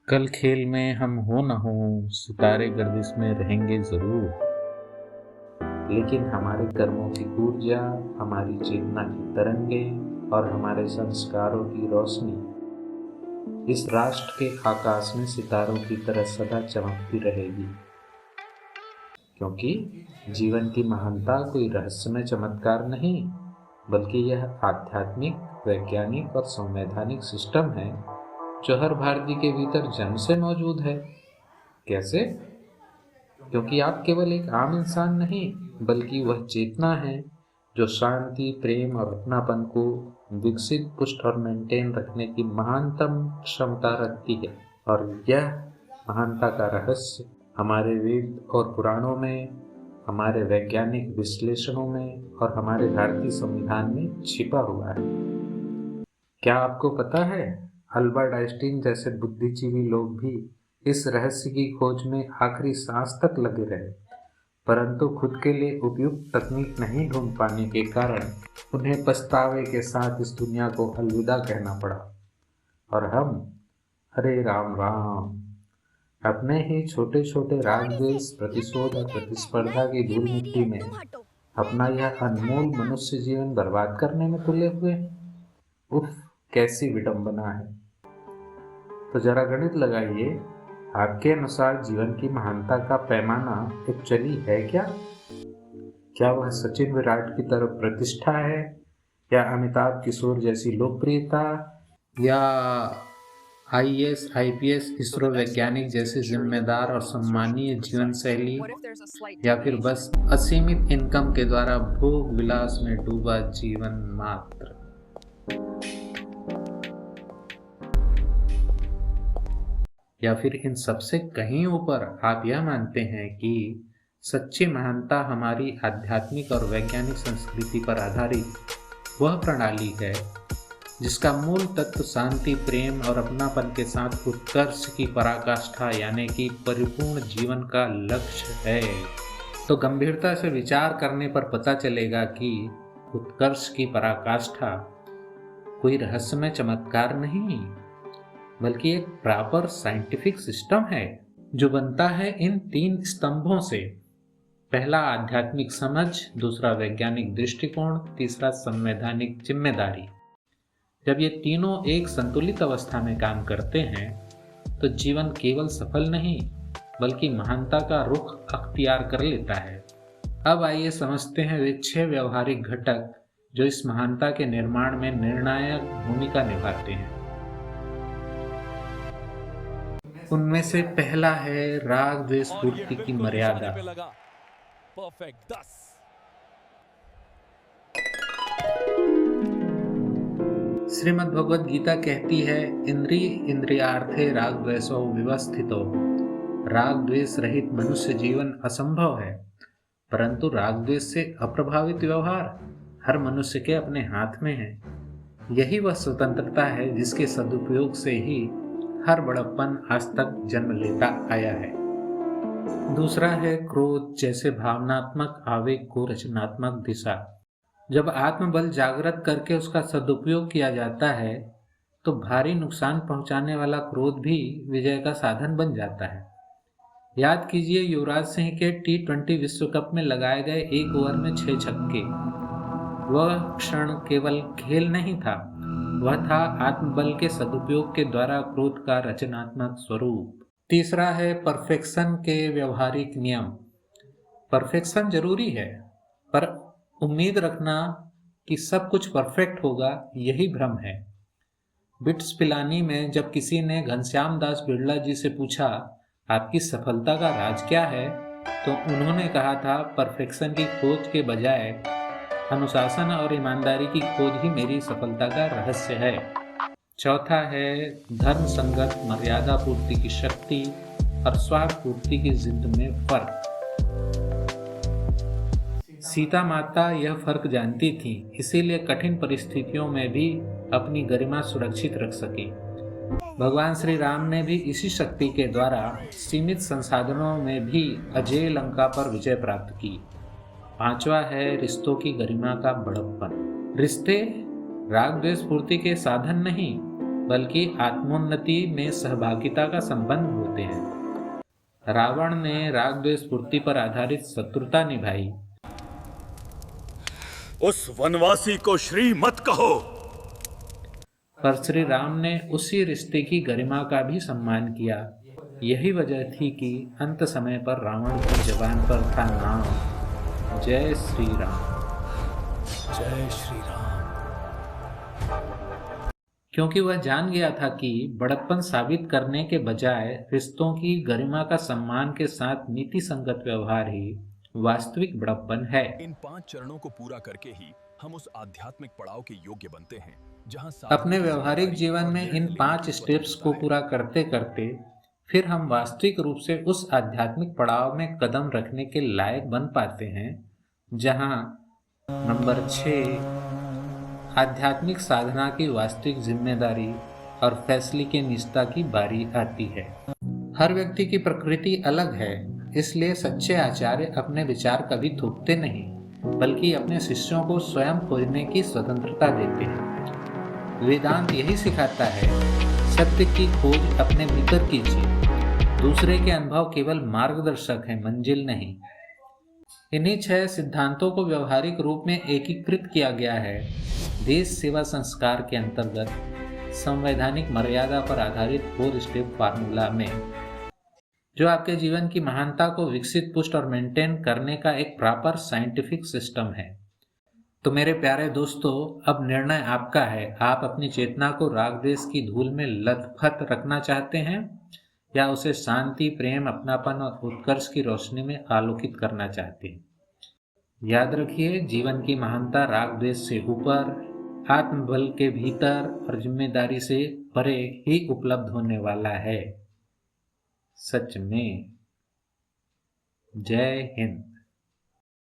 कल खेल में हम हो न हो, सितारे गर्दिश में रहेंगे जरूर। लेकिन हमारे कर्मों की ऊर्जा, हमारी चेतना की तरंगें और हमारे संस्कारों की रोशनी इस राष्ट्र के आकाश में सितारों की तरह सदा चमकती रहेगी। क्योंकि जीवन की महानता कोई रहस्यमय चमत्कार नहीं, बल्कि यह आध्यात्मिक, वैज्ञानिक और संवैधानिक सिस्टम है जो हर भारतीय के भीतर जन्म से मौजूद है। कैसे? क्योंकि आप केवल एक आम इंसान नहीं, बल्कि वह चेतना है जो शांति, प्रेम और अपनापन को विकसित, पुष्ट और मेंटेन रखने की महानतम क्षमता रखती है। और यह महानता का रहस्य हमारे वेद और पुराणों में, हमारे वैज्ञानिक विश्लेषणों में और हमारे भारतीय संविधान में छिपा हुआ है। क्या आपको पता है, अल्बर्ट आइंस्टीन जैसे बुद्धिजीवी लोग भी इस रहस्य की खोज में आखिरी सांस तक लगे रहे, परंतु खुद के लिए उपयुक्त तकनीक नहीं ढूंढ पाने के कारण उन्हें पछतावे के साथ इस दुनिया को अलविदा कहना पड़ा। और हम, अरे राम राम, अपने ही छोटे छोटे राग द्वेष, प्रतिशोध और प्रतिस्पर्धा की धूल मिट्टी में अपना यह अनमोल मनुष्य जीवन बर्बाद करने में तुले हुए हैं। उफ, कैसी विडंबना है। तो जरा गणित लगाइए, आपके अनुसार जीवन की महानता का पैमाना एक्चुअली है क्या? क्या वह सचिन विराट की तरफ प्रतिष्ठा है, या अमिताभ किशोर जैसी लोकप्रियता, या आईएएस आईपीएस इसरो वैज्ञानिक जैसी जिम्मेदार और सम्मानीय जीवन शैली, या फिर बस असीमित इनकम के द्वारा भोग विलास में डूबा जीवन मात्र? या फिर इन सबसे कहीं ऊपर आप यह मानते हैं कि सच्ची महानता हमारी आध्यात्मिक और वैज्ञानिक संस्कृति पर आधारित वह प्रणाली है जिसका मूल तत्व शांति, प्रेम और अपनापन के साथ उत्कर्ष की पराकाष्ठा यानी कि परिपूर्ण जीवन का लक्ष्य है? तो गंभीरता से विचार करने पर पता चलेगा कि उत्कर्ष की पराकाष्ठा कोई रहस्यमय चमत्कार नहीं, बल्कि एक प्रॉपर साइंटिफिक सिस्टम है जो बनता है इन तीन स्तंभों से। पहला आध्यात्मिक समझ, दूसरा वैज्ञानिक दृष्टिकोण, तीसरा संवैधानिक जिम्मेदारी। जब ये तीनों एक संतुलित अवस्था में काम करते हैं तो जीवन केवल सफल नहीं, बल्कि महानता का रुख अख्तियार कर लेता है। अब आइए समझते हैं वे 6 व्यवहारिक घटक जो इस महानता के निर्माण में निर्णायक भूमिका निभाते हैं। उनमें से पहला है राग द्वेष पूर्ति की मर्यादा। श्रीमद् भगवद गीता कहती है, इंद्रियार्थे राग द्वेषो विवस्थितो। राग द्वेष रहित मनुष्य जीवन असंभव है, परंतु राग द्वेष से अप्रभावित व्यवहार हर मनुष्य के अपने हाथ में है। यही वह स्वतंत्रता है जिसके सदुपयोग से ही हर बड़प्पन आज तक जन्म लेता आया है। दूसरा है क्रोध जैसे भावनात्मक आवेग को रचनात्मक दिशा। जब आत्मबल जागृत करके उसका सदुपयोग किया जाता है तो भारी नुकसान पहुंचाने वाला क्रोध भी विजय का साधन बन जाता है। याद कीजिए युवराज सिंह के T20 विश्व कप में लगाए गए 1 ओवर में 6 छक्के। वह क्षण केवल खेल नहीं था, वह था आत्मबल के सदुपयोग के द्वारा क्रोध का रचनात्मक स्वरूप। तीसरा है परफेक्शन के व्यवहारिक नियम। परफेक्शन जरूरी है, पर उम्मीद रखना कि सब कुछ परफेक्ट होगा, यही भ्रम है। बिट्स पिलानी में जब किसी ने घनश्याम दास बिरला जी से पूछा, आपकी सफलता का राज क्या है, तो उन्होंने कहा था, परफेक्शन की खोज के बजाय अनुशासन और ईमानदारी की खोज ही मेरी सफलता का रहस्य है। चौथा है धर्म संगत मर्यादा पूर्ति की शक्ति और स्वार्थ पूर्ति की जिद में फर्क। सीता माता यह फर्क जानती थी, इसीलिए कठिन परिस्थितियों में भी अपनी गरिमा सुरक्षित रख सकी। भगवान श्री राम ने भी इसी शक्ति के द्वारा सीमित संसाधनों में भी अजेय लंका पर विजय प्राप्त की। पांचवा है रिश्तों की गरिमा का बड़प्पन। रिश्ते राग द्वेष पूर्ति के साधन नहीं, बल्कि आत्मोन्नति में सहभागिता का संबंध होते हैं। रावण ने राग द्वेष पूर्ति पर आधारित शत्रुता निभाई। उस वनवासी को श्री मत कहो। पर श्री राम ने उसी रिश्ते की गरिमा का भी सम्मान किया। यही वजह थी कि अंत समय पर रावण की जबान पर था नाम जय श्री राम। जय श्री राम। क्योंकि वह जान गया था कि बड़प्पन साबित करने के बजाय रिश्तों की गरिमा का सम्मान के साथ नीति संगत व्यवहार ही वास्तविक बड़प्पन है। इन 5 चरणों को पूरा करके ही हम उस आध्यात्मिक पड़ाव के योग्य बनते हैं जहां अपने व्यवहारिक जीवन में इन 5 स्टेप्स को पूरा करते करते फिर हम वास्तविक रूप से उस आध्यात्मिक पड़ाव में कदम रखने के लायक बन पाते हैं जहां नंबर 6 आध्यात्मिक साधना की वास्तविक जिम्मेदारी और फैसले की निष्ठा की बारी आती है। हर व्यक्ति की प्रकृति अलग है, इसलिए सच्चे आचार्य अपने विचार कभी थोपते नहीं, बल्कि अपने शिष्यों को स्वयं खोजने की स्वतंत्रता देते हैं। वेदांत यही सिखाता है, सत्य की खोज अपने भीतर कीजिए। दूसरे के अनुभव केवल मार्गदर्शक है, मंजिल नहीं। इन्हीं 6 सिद्धांतों को व्यवहारिक रूप में एकीकृत किया गया है देश सेवा संस्कार के अंतर्गत संवैधानिक मर्यादा पर आधारित 4 स्टेप फार्मूला में, जो आपके जीवन की महानता को विकसित, पुष्ट और मेंटेन करने का एक प्रॉपर साइंटिफिक सिस्टम है। तो मेरे प्यारे दोस्तों, अब निर्णय आपका है। आप अपनी चेतना को राग द्वेष की धूल में लथपथ रखना चाहते हैं या उसे शांति, प्रेम, अपनापन और उत्कर्ष की रोशनी में आलोकित करना चाहते हैं। याद रखिए, जीवन की महानता राग द्वेष से ऊपर, आत्मबल के भीतर और जिम्मेदारी से परे ही उपलब्ध होने वाला है। सच में। जय हिंद।